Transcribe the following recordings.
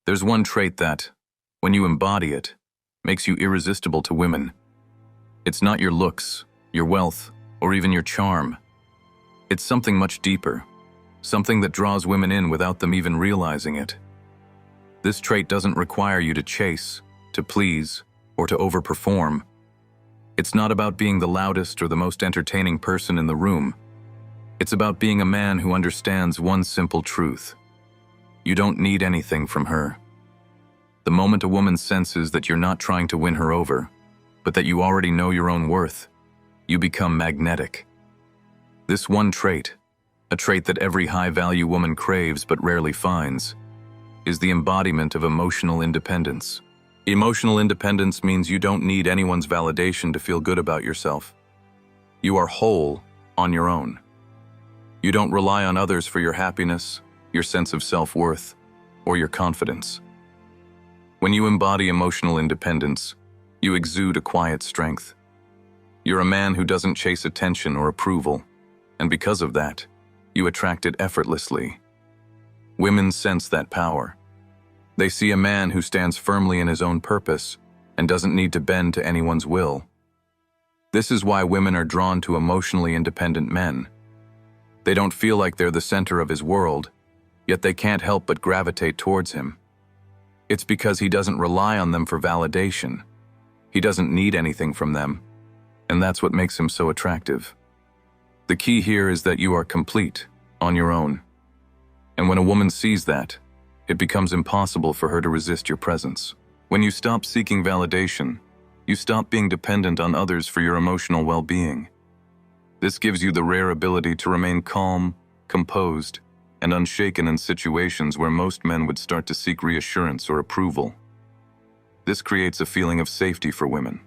There's one trait that, when you embody it, makes you irresistible to women. It's not your looks, your wealth, or even your charm. It's something much deeper, something that draws women in without them even realizing it. This trait doesn't require you to chase, to please, or to overperform. It's not about being the loudest or the most entertaining person in the room. It's about being a man who understands one simple truth. You don't need anything from her. The moment a woman senses that you're not trying to win her over, but that you already know your own worth, you become magnetic. This one trait, a trait that every high-value woman craves but rarely finds, is the embodiment of emotional independence. Emotional independence means you don't need anyone's validation to feel good about yourself. You are whole on your own. You don't rely on others for your happiness, your sense of self-worth, or your confidence. When you embody emotional independence, you exude a quiet strength. You're a man who doesn't chase attention or approval, and because of that, you attract it effortlessly. Women sense that power. They see a man who stands firmly in his own purpose and doesn't need to bend to anyone's will. This is why women are drawn to emotionally independent men. They don't feel like they're the center of his world, yet they can't help but gravitate towards him. It's because he doesn't rely on them for validation. He doesn't need anything from them, and that's what makes him so attractive. The key here is that you are complete, on your own. And when a woman sees that, it becomes impossible for her to resist your presence. When you stop seeking validation, you stop being dependent on others for your emotional well-being. This gives you the rare ability to remain calm, composed, and unshaken in situations where most men would start to seek reassurance or approval. This creates a feeling of safety for women.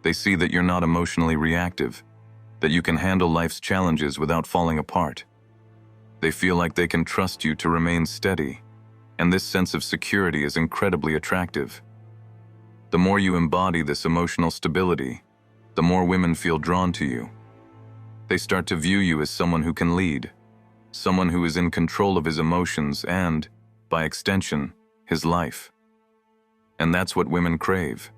They see that you're not emotionally reactive, that you can handle life's challenges without falling apart. They feel like they can trust you to remain steady, and this sense of security is incredibly attractive. The more you embody this emotional stability, the more women feel drawn to you. They start to view you as someone who can lead, someone who is in control of his emotions and, by extension, his life. And that's what women crave.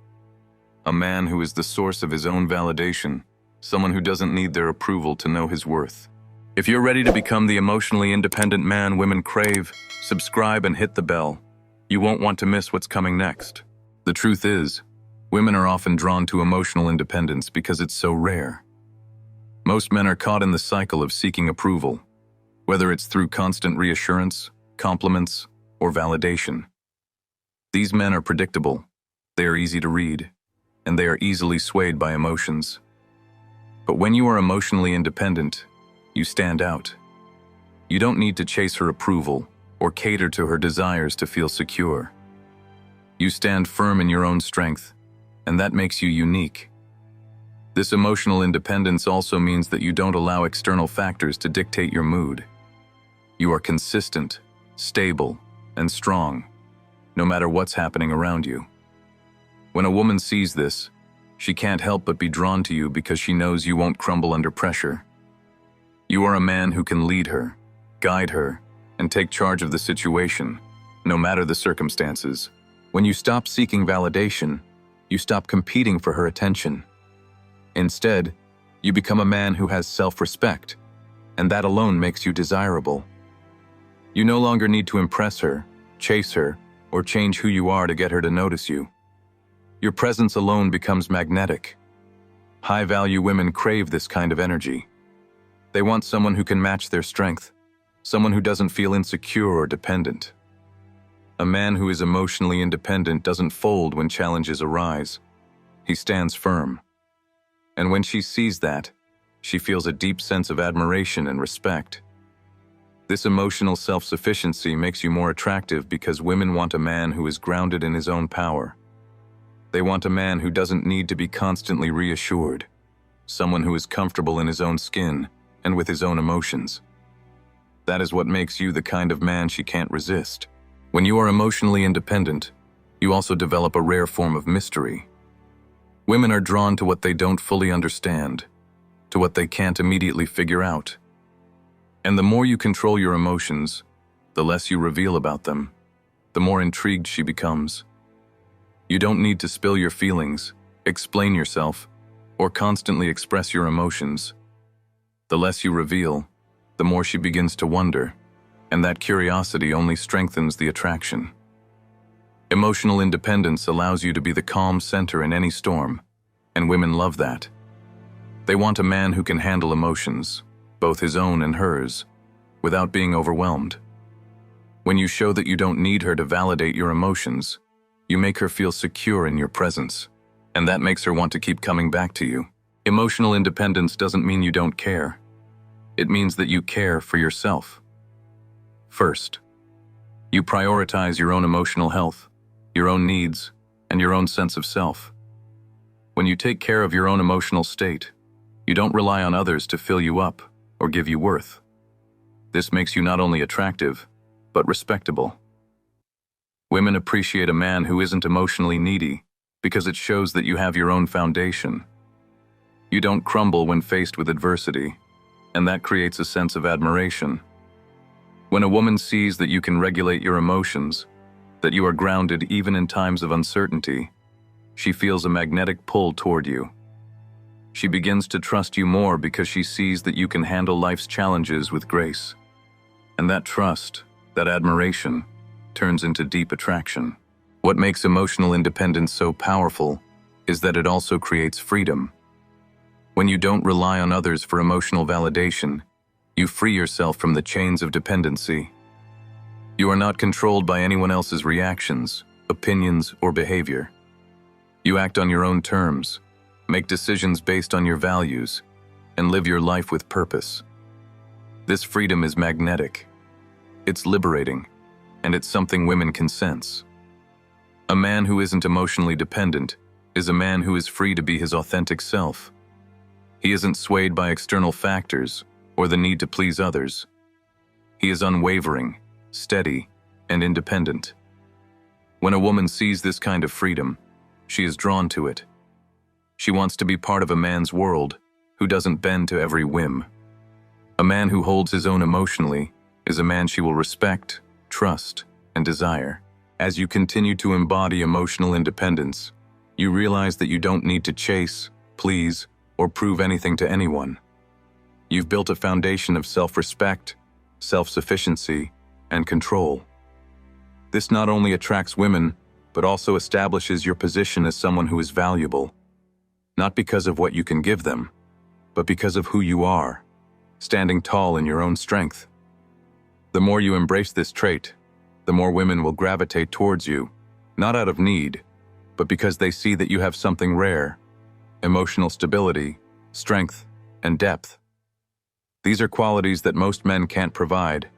A man who is the source of his own validation, someone who doesn't need their approval to know his worth. If you're ready to become the emotionally independent man women crave, subscribe and hit the bell. You won't want to miss what's coming next. The truth is, women are often drawn to emotional independence because it's so rare. Most men are caught in the cycle of seeking approval, whether it's through constant reassurance, compliments, or validation. These men are predictable, they are easy to read, and they are easily swayed by emotions. But when you are emotionally independent, you stand out. You don't need to chase her approval or cater to her desires to feel secure. You stand firm in your own strength, and that makes you unique. This emotional independence also means that you don't allow external factors to dictate your mood. You are consistent, stable, and strong, no matter what's happening around you. When a woman sees this, she can't help but be drawn to you because she knows you won't crumble under pressure. You are a man who can lead her, guide her, and take charge of the situation, no matter the circumstances. When you stop seeking validation, you stop competing for her attention. Instead, you become a man who has self-respect, and that alone makes you desirable. You no longer need to impress her, chase her, or change who you are to get her to notice you. Your presence alone becomes magnetic. High-value women crave this kind of energy. They want someone who can match their strength, someone who doesn't feel insecure or dependent. A man who is emotionally independent doesn't fold when challenges arise. He stands firm. And when she sees that, she feels a deep sense of admiration and respect. This emotional self-sufficiency makes you more attractive because women want a man who is grounded in his own power. They want a man who doesn't need to be constantly reassured, someone who is comfortable in his own skin and with his own emotions. That is what makes you the kind of man she can't resist. When you are emotionally independent, you also develop a rare form of mystery. Women are drawn to what they don't fully understand, to what they can't immediately figure out. And the more you control your emotions, the less you reveal about them. the more intrigued she becomes. You don't need to spill your feelings, explain yourself, or constantly express your emotions. The less you reveal, the more she begins to wonder, and that curiosity only strengthens the attraction. Emotional independence allows you to be the calm center in any storm, and women love that. They want a man who can handle emotions, both his own and hers, without being overwhelmed. When you show that you don't need her to validate your emotions, you make her feel secure in your presence, and that makes her want to keep coming back to you. Emotional independence doesn't mean you don't care. It means that you care for yourself. First, you prioritize your own emotional health, your own needs, and your own sense of self. When you take care of your own emotional state, you don't rely on others to fill you up or give you worth. This makes you not only attractive, but respectable. Women appreciate a man who isn't emotionally needy because it shows that you have your own foundation. You don't crumble when faced with adversity, and that creates a sense of admiration. When a woman sees that you can regulate your emotions, that you are grounded even in times of uncertainty, she feels a magnetic pull toward you. She begins to trust you more because she sees that you can handle life's challenges with grace. And that trust, that admiration, turns into deep attraction. What makes emotional independence so powerful is that it also creates freedom. When you don't rely on others for emotional validation, you free yourself from the chains of dependency. You are not controlled by anyone else's reactions, opinions, or behavior. You act on your own terms, make decisions based on your values, and live your life with purpose. This freedom is magnetic. It's liberating, and it's something women can sense. A man who isn't emotionally dependent is a man who is free to be his authentic self. He isn't swayed by external factors or the need to please others. He is unwavering, steady, and independent. When a woman sees this kind of freedom, she is drawn to it. She wants to be part of a man's world who doesn't bend to every whim. A man who holds his own emotionally is a man she will respect, trust, and desire. As you continue to embody emotional independence, you realize that you don't need to chase, please, or prove anything to anyone. You've built a foundation of self-respect, self-sufficiency, and control. This not only attracts women, but also establishes your position as someone who is valuable, not because of what you can give them, but because of who you are, standing tall in your own strength. The more you embrace this trait, the more women will gravitate towards you, not out of need, but because they see that you have something rare: emotional stability, strength, and depth. These are qualities that most men can't provide,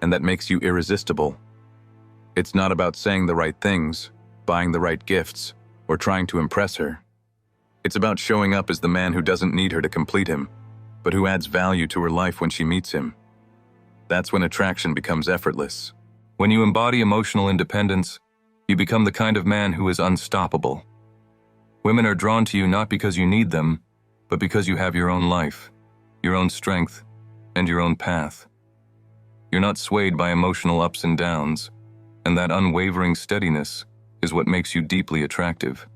and that makes you irresistible. It's not about saying the right things, buying the right gifts, or trying to impress her. It's about showing up as the man who doesn't need her to complete him, but who adds value to her life when she meets him. That's when attraction becomes effortless. When you embody emotional independence, you become the kind of man who is unstoppable. Women are drawn to you not because you need them, but because you have your own life, your own strength, and your own path. You're not swayed by emotional ups and downs, and that unwavering steadiness is what makes you deeply attractive.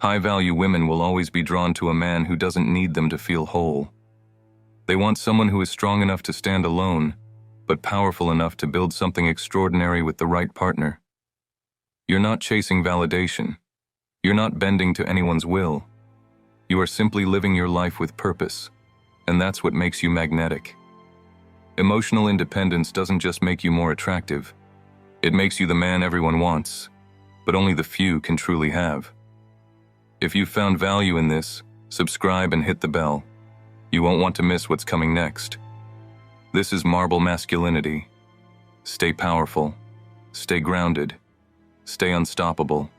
High-value women will always be drawn to a man who doesn't need them to feel whole. They want someone who is strong enough to stand alone, but powerful enough to build something extraordinary with the right partner. You're not chasing validation. You're not bending to anyone's will. You are simply living your life with purpose, and that's what makes you magnetic. Emotional independence doesn't just make you more attractive. It makes you the man everyone wants, but only the few can truly have. If you've found value in this, subscribe and hit the bell. You won't want to miss what's coming next. This is Marble Masculinity. Stay powerful, stay grounded, stay unstoppable.